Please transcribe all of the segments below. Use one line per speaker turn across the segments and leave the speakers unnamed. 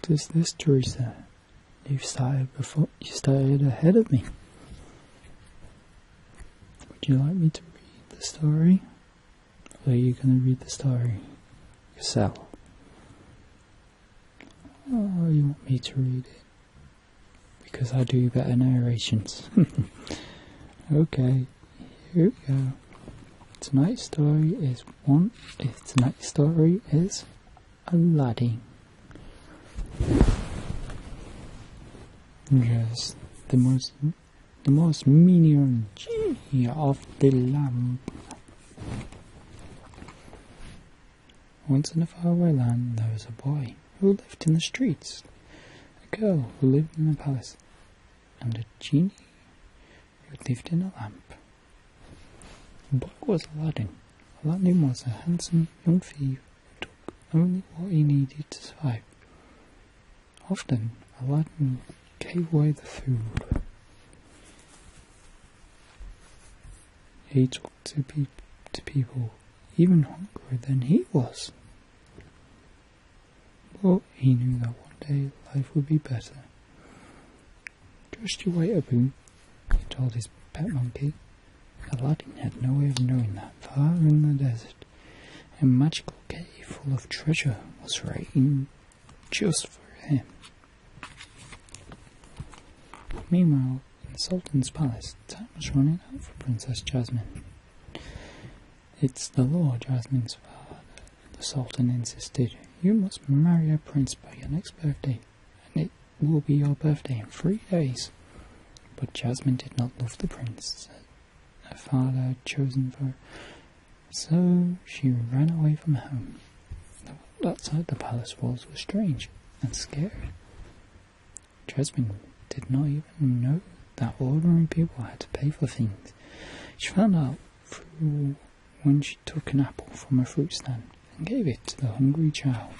What is this, Theresa? You started ahead of me. Would you like me to read the story? Or are you going to read the story yourself? Oh, you want me to read it? Because I do better narrations. Okay, here we go. Tonight's story is Aladdin. Just the most minion genie of the lamp. Once in a faraway land there was a boy who lived in the streets, a girl who lived in a palace, and a genie who lived in a lamp. The boy was Aladdin. Aladdin was a handsome young thief who took only what he needed to survive. Often, Aladdin gave away the food he took to people even hungrier than he was. But he knew that one day life would be better. Just you wait, Abu, he told his pet monkey. Aladdin had no way of knowing that far in the desert, a magical cave full of treasure was waiting just for him. Meanwhile, in the Sultan's palace, time was running out for Princess Jasmine. It's the law, Jasmine's father, the Sultan insisted. You must marry a prince by your next birthday, and it will be your birthday in 3 days. But Jasmine did not love the prince her father had chosen for her, so she ran away from home. The world outside the palace walls was strange and scary. Jasmine did not even know that ordinary people had to pay for things. She found out through when she took an apple from a fruit stand and gave it to the hungry child.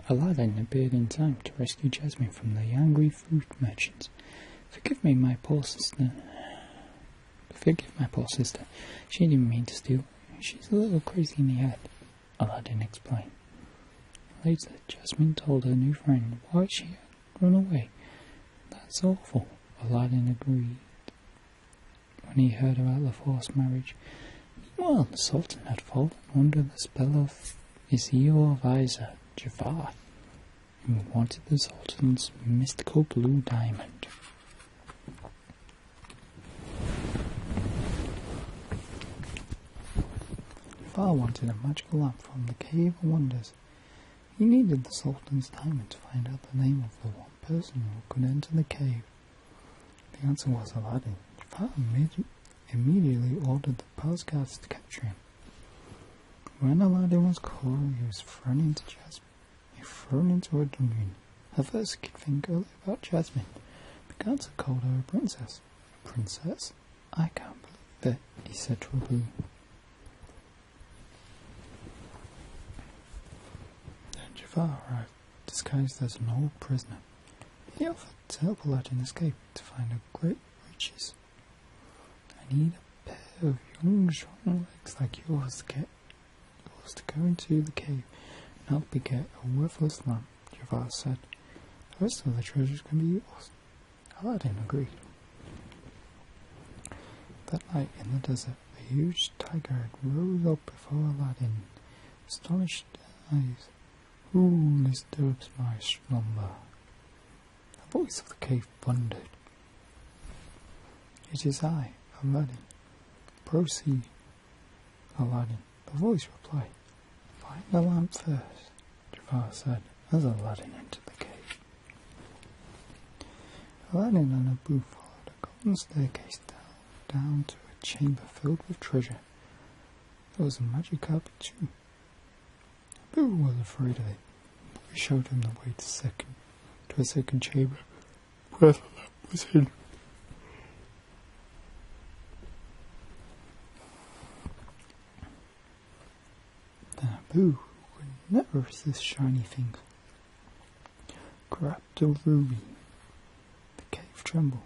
Aladdin appeared in time to rescue Jasmine from the angry fruit merchants. Forgive my poor sister. She didn't mean to steal. She's a little crazy in the head, Aladdin explained. Later, Jasmine told her new friend why she had run away. That's awful, Aladdin agreed when he heard about the forced marriage. Meanwhile, the Sultan had fallen under the spell of his evil advisor, Jafar, who wanted the Sultan's mystical blue diamond. Jafar wanted a magical lamp from the Cave of Wonders. He needed the Sultan's diamond to find out the name of the one person who could enter the cave. The answer was Aladdin. Jafar immediately ordered the palace guards to capture him. When Aladdin was caught, he was thrown into a dungeon. At first, he could think only about Jasmine. The guards had called her a princess. A princess? I can't believe it, he said to Abu. Then Jafar arrived, disguised as an old prisoner. He offered to help Aladdin escape to find a great riches. I need a pair of young, strong legs like yours to go into the cave and help me get a worthless lamp, Jafar said. The rest of the treasures can be yours. Aladdin agreed. That night in the desert, a huge tiger rose up before Aladdin, astonished eyes. Who disturbs my slumber? The voice of the cave thundered. It is I, Aladdin. Proceed, Aladdin. The voice replied. Find the lamp first, Jafar said, as Aladdin entered the cave. Aladdin and Abu followed a golden staircase down to a chamber filled with treasure. There was a magic carpet too. Abu was afraid of it, but he showed him the way to a second chamber where the lamp was hidden. Then Abu, who could never resist shiny things, grabbed a ruby. The cave trembled.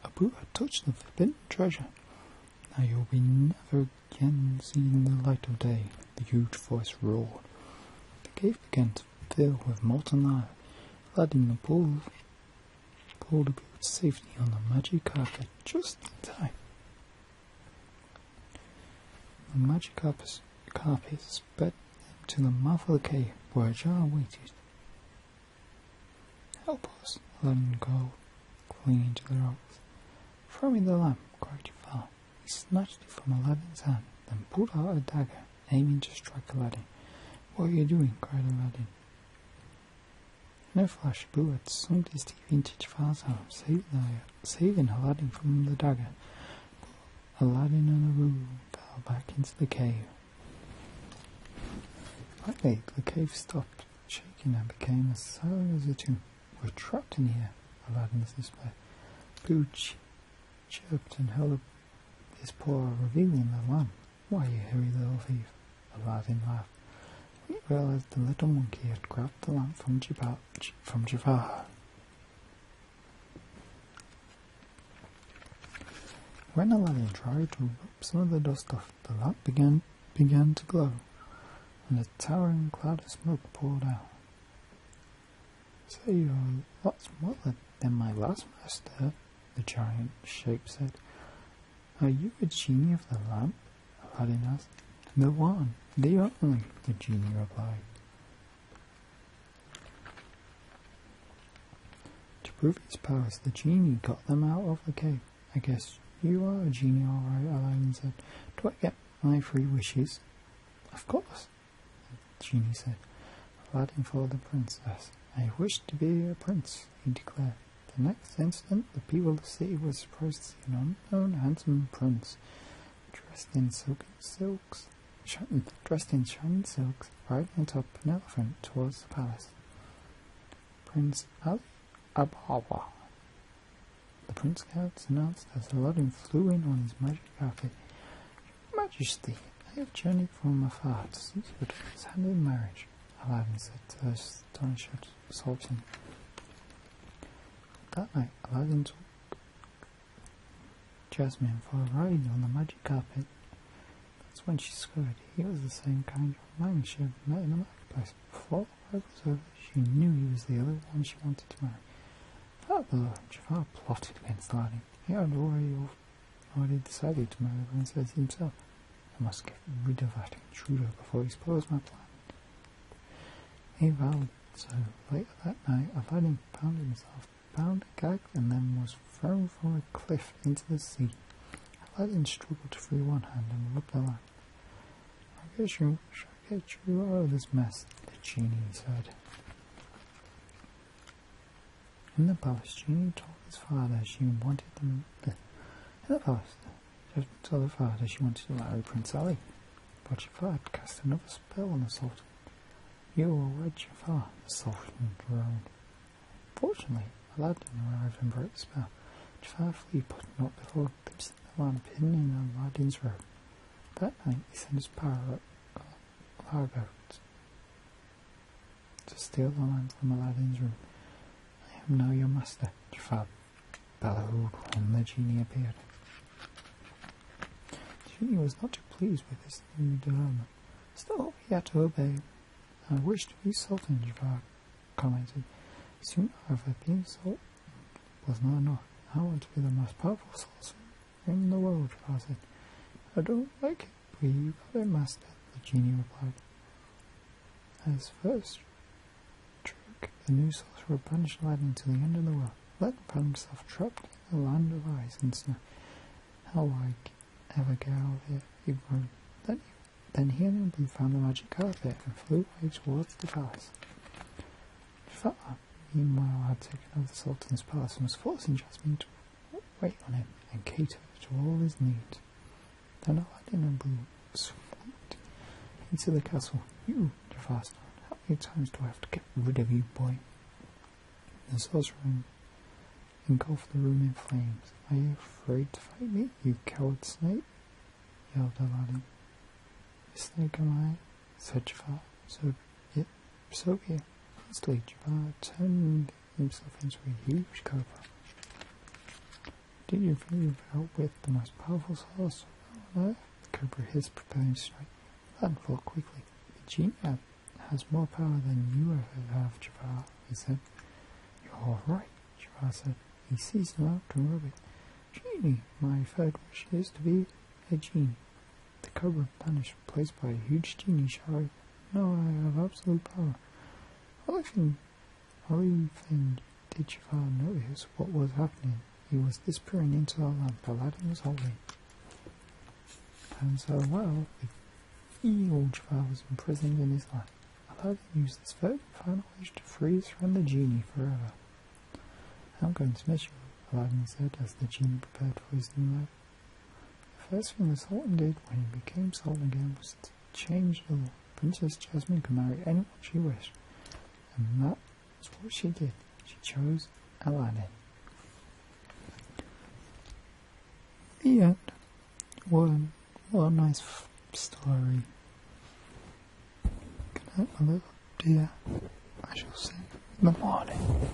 Abu had touched the forbidden treasure. Now you'll be never again seeing the light of day, the huge voice roared. The cave began to filled with molten lava. Aladdin pulled the boot to safety on the magic carpet just in time. The magic carpet sped them to the mouth of the cave where a jar waited. "Help us," Aladdin called, clinging to the rocks. "Throw me the lamp," cried Jafar. He snatched it from Aladdin's hand, then pulled out a dagger, aiming to strike Aladdin. "What are you doing?" cried Aladdin. In a flash, Boo had sunk his teeth into Jafar's arm, saving Aladdin from the dagger. Aladdin and Abu fell back into the cave. Finally, the cave stopped shaking and became as silent as a tomb. "We're trapped in here," Aladdin despair. Boo chirped and held up his paw, revealing the lamp. "Why, you hairy little thief," Aladdin laughed. He realized the little monkey had grabbed the lamp from Jafar. When Aladdin tried to rub some of the dust off, the lamp began to glow, and a towering cloud of smoke poured out. "So you're lots smaller than my last master," the giant shape said. "Are you a genie of the lamp?" Aladdin asked. "The one, the only," the genie replied. To prove his powers, the genie got them out of the cave. "I guess you are a genie, all right," Aladdin said. "Do I get my 3 wishes?" "Of course," the genie said. Aladdin followed the princess. "I wish to be a prince," he declared. The next instant, the people of the city were surprised to see an unknown handsome prince, dressed in shining silks, riding atop an elephant towards the palace. "Prince Ali Abawa," the prince guards announced as Aladdin flew in on his magic carpet. "Your Majesty, I have journeyed from afar to see your daughter's hand in marriage," Aladdin said to the astonished Sultan. That night, Aladdin took Jasmine for a ride on the magic carpet. That's when she discovered he was the same kind of man she had met in the marketplace. Before the ride was over, she knew he was the other one she wanted to marry. Further, Jafar plotted against Aladdin. He had already decided to marry the princess himself. "I must get rid of that intruder before he spoils my plan." He vowed so. Later that night, Aladdin found himself bound, gagged, and then was thrown from a cliff into the sea. Aladdin struggled to free one hand and rubbed the lamp. I guess you out of this mess," the genie said. In the palace, Genie told his father she wanted to marry Prince Ali, but Jafar had cast another spell on the Sultan. "You are right, Jafar," the Sultan groaned. Fortunately, Aladdin arrived and broke the spell. Jafar fled, but not before glimpsing the lamp hidden in Aladdin's robe. That night, he sent his cargo to steal the lamp from Aladdin's room. "I am now your master," Jafar bellowed when the genie appeared. The genie was not too pleased with this new development. Still, he had to obey. "I wish to be Sultan," Jafar commented. Soon, however, being Sultan was not enough. "I want to be the most powerful sorcerer in the world," Jafar said. "I don't like it, but you got it, master," the genie replied. As first trick, the new sorcerer banished Aladdin to the end of the world. Aladdin found himself trapped in the land of ice and snow. "How will I ever get out of here?" he groaned. Then he and Abu found the magic carpet and flew away towards the palace. Jafar, meanwhile, had taken over the Sultan's palace and was forcing Jasmine to wait on him and cater to all his needs. Then Aladdin and Abu swooped into the castle. "You," Jafar snarled, "how many times do I have to get rid of you, boy?" The sorcerer engulfed the room in flames. "Are you afraid to fight me, you coward snake?" yelled Aladdin. "A snake am I," said Jafar. So be it. Instantly, Jafar turned himself into a huge cobra. "Did you think you've dealt with the most powerful sorcerer on earth?" The cobra hissed, preparing to strike. Aladdin fought quickly. The genie had has more power than you ever have, Jafar, he said. You're right, Jafar said. He seized him out and rubbed it. Genie, my third wish is to be a genie. The cobra vanished, replaced by a huge genie shower. Now I have absolute power. Only thing did Jafar notice what was happening. He was disappearing into the lamp Aladdin was holding. And so, well, the evil Jafar was imprisoned in his lamp. Aladdin used this third and final wish to free his friend the genie forever. I'm going to miss you, Aladdin said as the genie prepared for his new life. The first thing the Sultan did when he became Sultan again was to change the law. Princess Jasmine could marry anyone she wished. And that was what she did. She chose Aladdin. The end. What a nice story. Good night, my little dear. I shall see you in the morning.